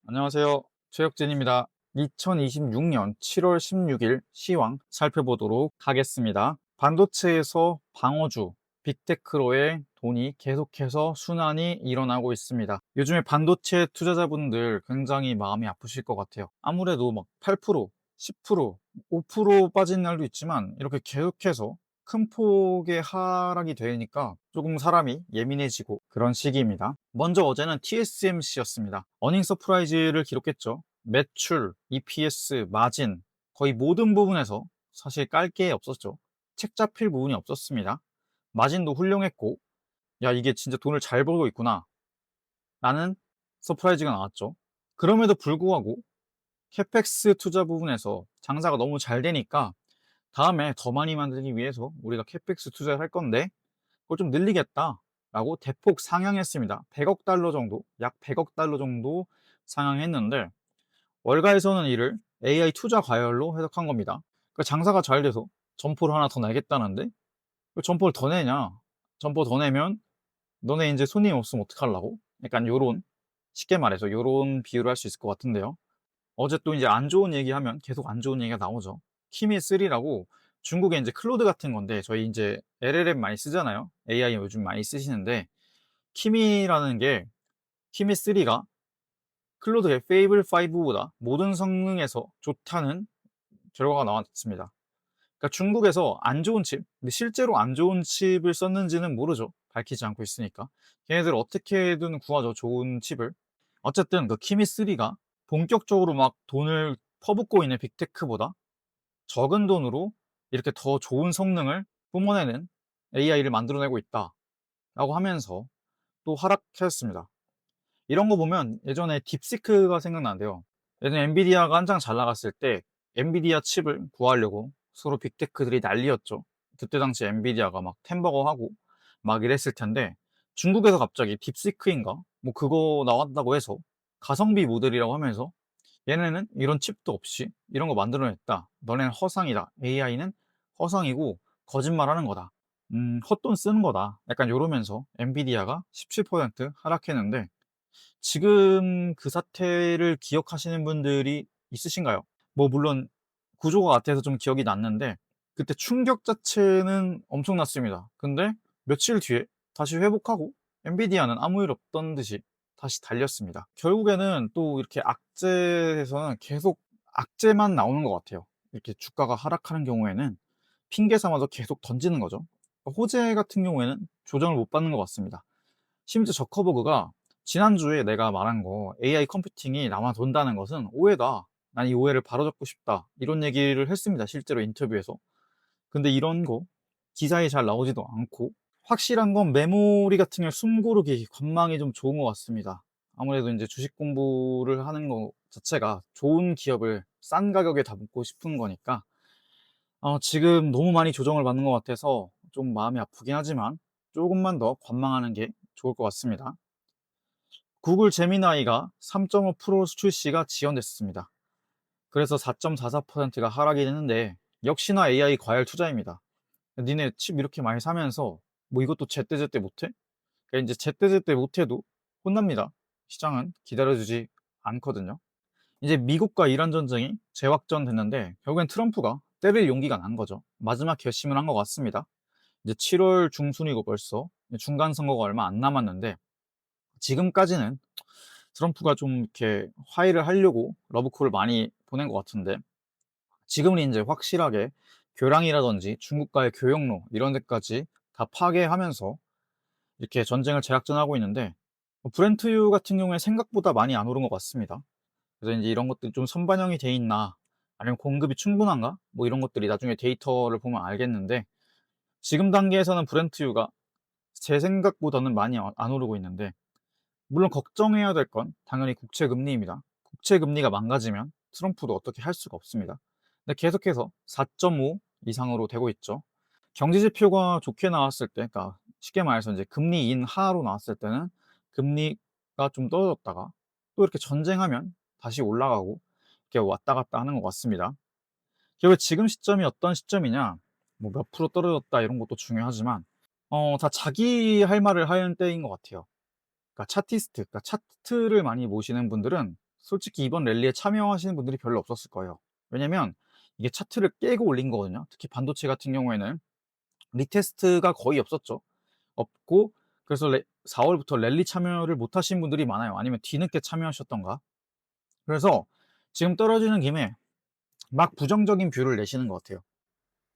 안녕하세요. 최혁진입니다. 2026년 7월 16일 시황 살펴보도록 하겠습니다. 반도체에서 방어주, 빅테크로의 돈이 계속해서 순환이 일어나고 있습니다. 요즘에 반도체 투자자분들 굉장히 마음이 아프실 것 같아요. 아무래도 막 8%, 10%, 5% 빠진 날도 있지만 이렇게 계속해서 큰 폭의 하락이 되니까 조금 사람이 예민해지고 그런 시기입니다. 먼저 어제는 TSMC였습니다. 어닝 서프라이즈를 기록했죠. 매출, EPS, 마진 거의 모든 부분에서 사실 깔 게 없었죠. 책 잡힐 부분이 없었습니다. 마진도 훌륭했고, 야, 이게 진짜 돈을 잘 벌고 있구나 라는 서프라이즈가 나왔죠. 그럼에도 불구하고 캐펙스 투자 부분에서 장사가 너무 잘 되니까 다음에 더 많이 만들기 위해서 우리가 캐펙스 투자를 할 건데 그걸 좀 늘리겠다라고 대폭 상향했습니다. 100억 달러 정도, 약 100억 달러 정도 상향했는데 월가에서는 이를 AI 투자 과열로 해석한 겁니다. 그러니까 장사가 잘 돼서 점포를 하나 더 내겠다는데 왜 점포를 더 내냐? 점포 더 내면 너네 이제 손님 없으면 어떡하려고? 약간 요런 쉽게 말해서 요런 비유를 할 수 있을 것 같은데요. 어제 또 이제 안 좋은 얘기하면 계속 안 좋은 얘기가 나오죠. 키미3라고 중국의 이제 클로드 같은 건데 저희 이제 LLM 많이 쓰잖아요. AI 요즘 많이 쓰시는데 키미라는 게 키미3가 클로드의 페이블 5보다 모든 성능에서 좋다는 결과가 나왔습니다. 그러니까 중국에서 안 좋은 칩, 근데 실제로 안 좋은 칩을 썼는지는 모르죠. 밝히지 않고 있으니까. 걔네들 어떻게든 구하죠. 좋은 칩을. 어쨌든 그 키미3가 본격적으로 막 돈을 퍼붓고 있는 빅테크보다 적은 돈으로 이렇게 더 좋은 성능을 뿜어내는 AI를 만들어내고 있다라고 하면서 또 하락했습니다. 이런 거 보면 예전에 딥시크가 생각나는데요. 예전에 엔비디아가 한창 잘 나갔을 때 엔비디아 칩을 구하려고 서로 빅테크들이 난리였죠. 그때 당시 엔비디아가 막 템버거 하고 막 이랬을 텐데 중국에서 갑자기 딥시크인가 뭐 그거 나왔다고 해서 가성비 모델이라고 하면서 얘네는 이런 칩도 없이 이런 거 만들어냈다. 너네는 허상이다. AI는 허상이고 거짓말하는 거다. 헛돈 쓰는 거다. 약간 요러면서 엔비디아가 17% 하락했는데 지금 그 사태를 기억하시는 분들이 있으신가요? 뭐 물론 구조가 같아서 좀 기억이 났는데 그때 충격 자체는 엄청났습니다. 근데 며칠 뒤에 다시 회복하고 엔비디아는 아무 일 없던 듯이 다시 달렸습니다. 결국에는 또 이렇게 악재에서는 계속 악재만 나오는 것 같아요. 이렇게 주가가 하락하는 경우에는 핑계 삼아서 계속 던지는 거죠. 호재 같은 경우에는 조정을 못 받는 것 같습니다. 심지어 저커버그가 지난주에 내가 말한 거 AI 컴퓨팅이 남아 돈다는 것은 오해다. 난 이 오해를 바로잡고 싶다. 이런 얘기를 했습니다. 실제로 인터뷰에서. 근데 이런 거 기사에 잘 나오지도 않고 확실한 건 메모리 같은 경우 숨고르기 관망이 좀 좋은 것 같습니다. 아무래도 이제 주식 공부를 하는 거 자체가 좋은 기업을 싼 가격에 다 묻고 싶은 거니까 지금 너무 많이 조정을 받는 것 같아서 좀 마음이 아프긴 하지만 조금만 더 관망하는 게 좋을 것 같습니다. 구글 제미나이가 3.5% 출시가 지연됐습니다. 그래서 4.44%가 하락이 됐는데 역시나 AI 과열 투자입니다. 니네 칩 이렇게 많이 사면서 뭐 이것도 제때제때 못해? 그러니까 이제 제때제때 못해도 혼납니다. 시장은 기다려주지 않거든요. 이제 미국과 이란 전쟁이 재확전됐는데 결국엔 트럼프가 때릴 용기가 난 거죠. 마지막 결심을 한 것 같습니다. 이제 7월 중순이고 벌써 중간 선거가 얼마 안 남았는데 지금까지는 트럼프가 좀 이렇게 화해를 하려고 러브콜을 많이 보낸 것 같은데 지금은 이제 확실하게 교량이라든지 중국과의 교역로 이런 데까지 다 파괴하면서 이렇게 전쟁을 재확전하고 있는데 브렌트유 같은 경우에 생각보다 많이 안 오른 것 같습니다. 그래서 이제 이런 것들이 좀 선반영이 돼 있나 아니면 공급이 충분한가 뭐 이런 것들이 나중에 데이터를 보면 알겠는데 지금 단계에서는 브렌트유가 제 생각보다는 많이 안 오르고 있는데 물론 걱정해야 될 건 당연히 국채 금리입니다. 국채 금리가 망가지면 트럼프도 어떻게 할 수가 없습니다. 근데 계속해서 4.5 이상으로 되고 있죠. 경제 지표가 좋게 나왔을 때, 그러니까 쉽게 말해서 이제 금리 인하로 나왔을 때는 금리가 좀 떨어졌다가 또 이렇게 전쟁하면 다시 올라가고 이렇게 왔다 갔다 하는 것 같습니다. 결국 지금 시점이 어떤 시점이냐, 뭐 몇 프로 떨어졌다 이런 것도 중요하지만, 다 자기 할 말을 하는 때인 것 같아요. 그러니까 차티스트, 그러니까 차트를 많이 보시는 분들은 솔직히 이번 랠리에 참여하시는 분들이 별로 없었을 거예요. 왜냐면 이게 차트를 깨고 올린 거거든요. 특히 반도체 같은 경우에는 리테스트가 거의 없었죠. 없고, 그래서 4 월부터 랠리 참여를 못 하신 분들이 많아요. 아니면 뒤늦게 참여하셨던가. 그래서 지금 떨어지는 김에 막 부정적인 뷰를 내시는 것 같아요.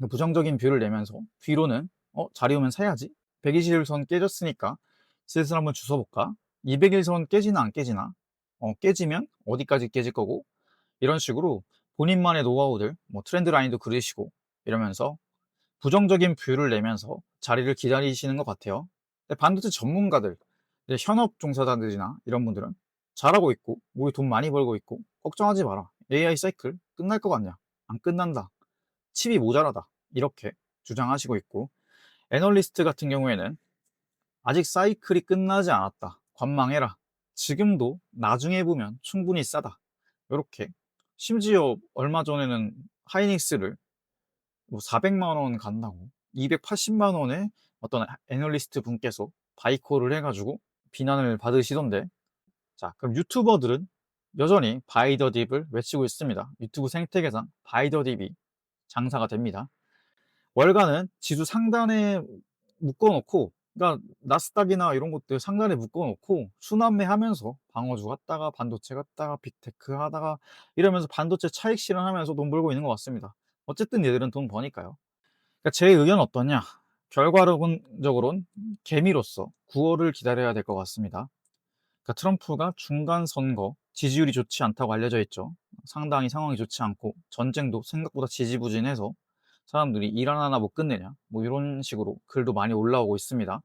그 부정적인 뷰를 내면서 뒤로는 자리 오면 사야지. 120일 선 깨졌으니까 슬슬 한번 주워 볼까? 200일 선 깨지나 안 깨지나? 깨지면 어디까지 깨질 거고, 이런 식으로 본인만의 노하우들, 뭐 트렌드 라인도 그리시고 이러면서 부정적인 뷰를 내면서 자리를 기다리시는 것 같아요. 근데 반도체 전문가들, 이제 현업 종사자들이나 이런 분들은 잘하고 있고, 우리 돈 많이 벌고 있고, 걱정하지 마라. AI 사이클 끝날 것 같냐? 안 끝난다. 칩이 모자라다. 이렇게 주장하시고 있고, 애널리스트 같은 경우에는 아직 사이클이 끝나지 않았다. 관망해라. 지금도 나중에 보면 충분히 싸다. 이렇게, 심지어 얼마 전에는 하이닉스를 뭐 400만 원 간다고 280만 원에 어떤 애널리스트 분께서 바이콜을 해가지고 비난을 받으시던데. 자, 그럼 유튜버들은 여전히 바이 더 딥을 외치고 있습니다. 유튜브 생태계상 바이 더 딥이 장사가 됩니다. 월가는 지수 상단에 묶어놓고, 그러니까 나스닥이나 이런 것들 상단에 묶어놓고 순환매 하면서 방어주 갔다가 반도체 갔다가 빅테크 하다가 이러면서 반도체 차익 실현하면서 돈 벌고 있는 것 같습니다. 어쨌든 얘들은 돈 버니까요. 그러니까 제 의견은 어떠냐? 결과론적으로는 개미로서 9월을 기다려야 될 것 같습니다. 그러니까 트럼프가 중간 선거 지지율이 좋지 않다고 알려져 있죠. 상당히 상황이 좋지 않고 전쟁도 생각보다 지지부진해서 사람들이 일 하나 못 끝내냐, 뭐 이런 식으로 글도 많이 올라오고 있습니다.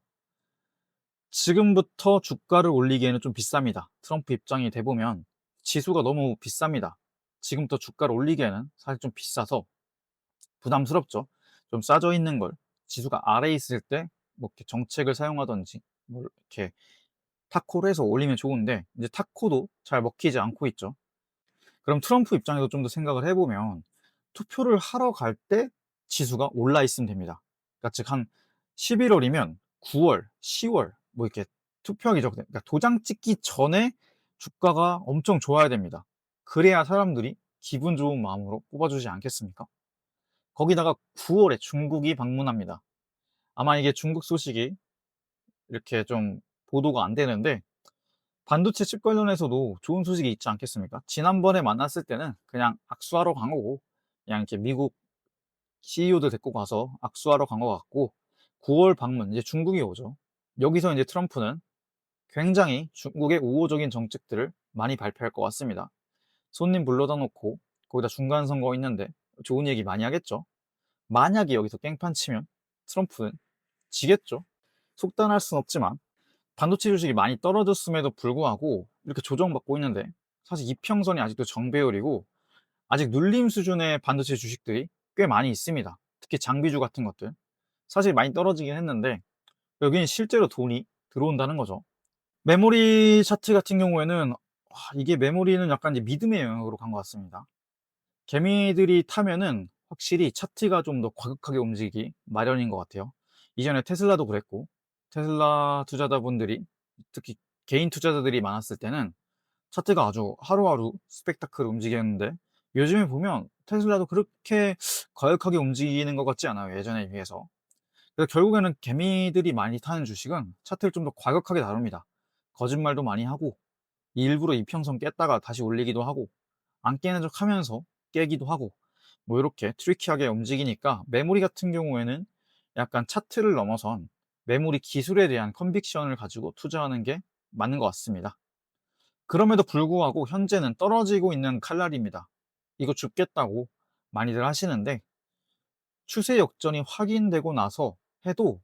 지금부터 주가를 올리기에는 좀 비쌉니다. 트럼프 입장이 돼보면 지수가 너무 비쌉니다. 지금부터 주가를 올리기에는 사실 좀 비싸서 부담스럽죠. 좀 싸져 있는 걸 지수가 아래에 있을 때 뭐 이렇게 정책을 사용하든지 뭐 이렇게 타코를 해서 올리면 좋은데, 이제 타코도 잘 먹히지 않고 있죠. 그럼 트럼프 입장에서 좀 더 생각을 해보면 투표를 하러 갈 때 지수가 올라 있으면 됩니다. 그러니까 즉 한 11월이면 9월, 10월 뭐 이렇게 투표하기 전, 그러니까 도장 찍기 전에 주가가 엄청 좋아야 됩니다. 그래야 사람들이 기분 좋은 마음으로 뽑아주지 않겠습니까? 거기다가 9월에 중국이 방문합니다. 아마 이게 중국 소식이 이렇게 좀 보도가 안 되는데, 반도체 칩 관련해서도 좋은 소식이 있지 않겠습니까? 지난번에 만났을 때는 그냥 악수하러 간 거고, 그냥 이렇게 미국 CEO들 데리고 가서 악수하러 간 것 같고, 9월 방문, 이제 중국이 오죠. 여기서 이제 트럼프는 굉장히 중국의 우호적인 정책들을 많이 발표할 것 같습니다. 손님 불러다 놓고 거기다 중간 선거 있는데 좋은 얘기 많이 하겠죠. 만약에 여기서 깽판 치면 트럼프는 지겠죠. 속단할 순 없지만 반도체 주식이 많이 떨어졌음에도 불구하고 이렇게 조정받고 있는데, 사실 이평선이 아직도 정배열이고 아직 눌림 수준의 반도체 주식들이 꽤 많이 있습니다. 특히 장비주 같은 것들 사실 많이 떨어지긴 했는데 여기는 실제로 돈이 들어온다는 거죠. 메모리 차트 같은 경우에는 이게 메모리는 약간 이제 믿음의 영역으로 간 것 같습니다. 개미들이 타면은 확실히 차트가 좀 더 과격하게 움직이기 마련인 것 같아요. 이전에 테슬라도 그랬고, 테슬라 투자자분들이, 특히 개인 투자자들이 많았을 때는 차트가 아주 하루하루 스펙타클 움직였는데, 요즘에 보면 테슬라도 그렇게 과격하게 움직이는 것 같지 않아요, 예전에 비해서. 그래서 결국에는 개미들이 많이 타는 주식은 차트를 좀 더 과격하게 다룹니다. 거짓말도 많이 하고, 일부러 이평선 깼다가 다시 올리기도 하고, 안 깨는 척 하면서 깨기도 하고, 뭐 이렇게 트리키하게 움직이니까 메모리 같은 경우에는 약간 차트를 넘어선 메모리 기술에 대한 컨빅션을 가지고 투자하는 게 맞는 것 같습니다. 그럼에도 불구하고 현재는 떨어지고 있는 칼날입니다. 이거 죽겠다고 많이들 하시는데, 추세 역전이 확인되고 나서 해도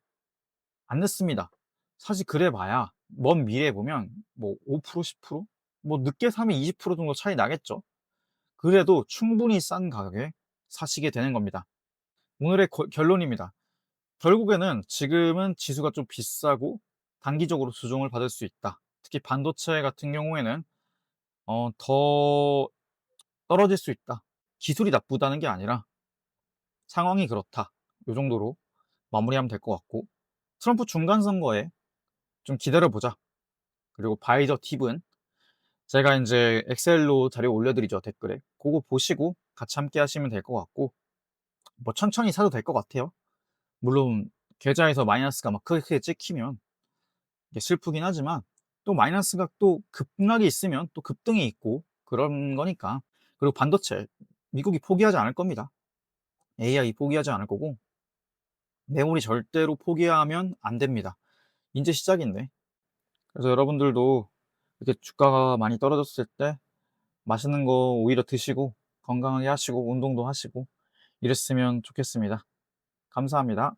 안 늦습니다. 사실 그래 봐야 먼 미래에 보면 뭐 5%, 10%? 뭐 늦게 사면 20% 정도 차이 나겠죠. 그래도 충분히 싼 가격에 사시게 되는 겁니다. 오늘의 결론입니다. 결국에는 지금은 지수가 좀 비싸고 단기적으로 조정을 받을 수 있다. 특히 반도체 같은 경우에는 더 떨어질 수 있다. 기술이 나쁘다는 게 아니라 상황이 그렇다. 이 정도로 마무리하면 될 것 같고, 트럼프 중간 선거에 좀 기다려보자. 그리고 바이저 팁은 제가 인제 엑셀로 자료 올려드리죠, 댓글에. 고거 보시고 같이 함께 하시면 될 것 같고, 뭐 천천히 사도 될 것 같아요. 물론 계좌에서 마이너스가 막 크게 찍히면 이게 슬프긴 하지만, 또 마이너스가 또 급락이 있으면 또 급등이 있고 그런 거니까. 그리고 반도체, 미국이 포기하지 않을 겁니다. AI 포기하지 않을 거고, 메모리 절대로 포기하면 안 됩니다. 인제 시작인데. 그래서 여러분들도 이렇게 주가가 많이 떨어졌을 때 맛있는 거 오히려 드시고 건강하게 하시고 운동도 하시고 이랬으면 좋겠습니다. 감사합니다.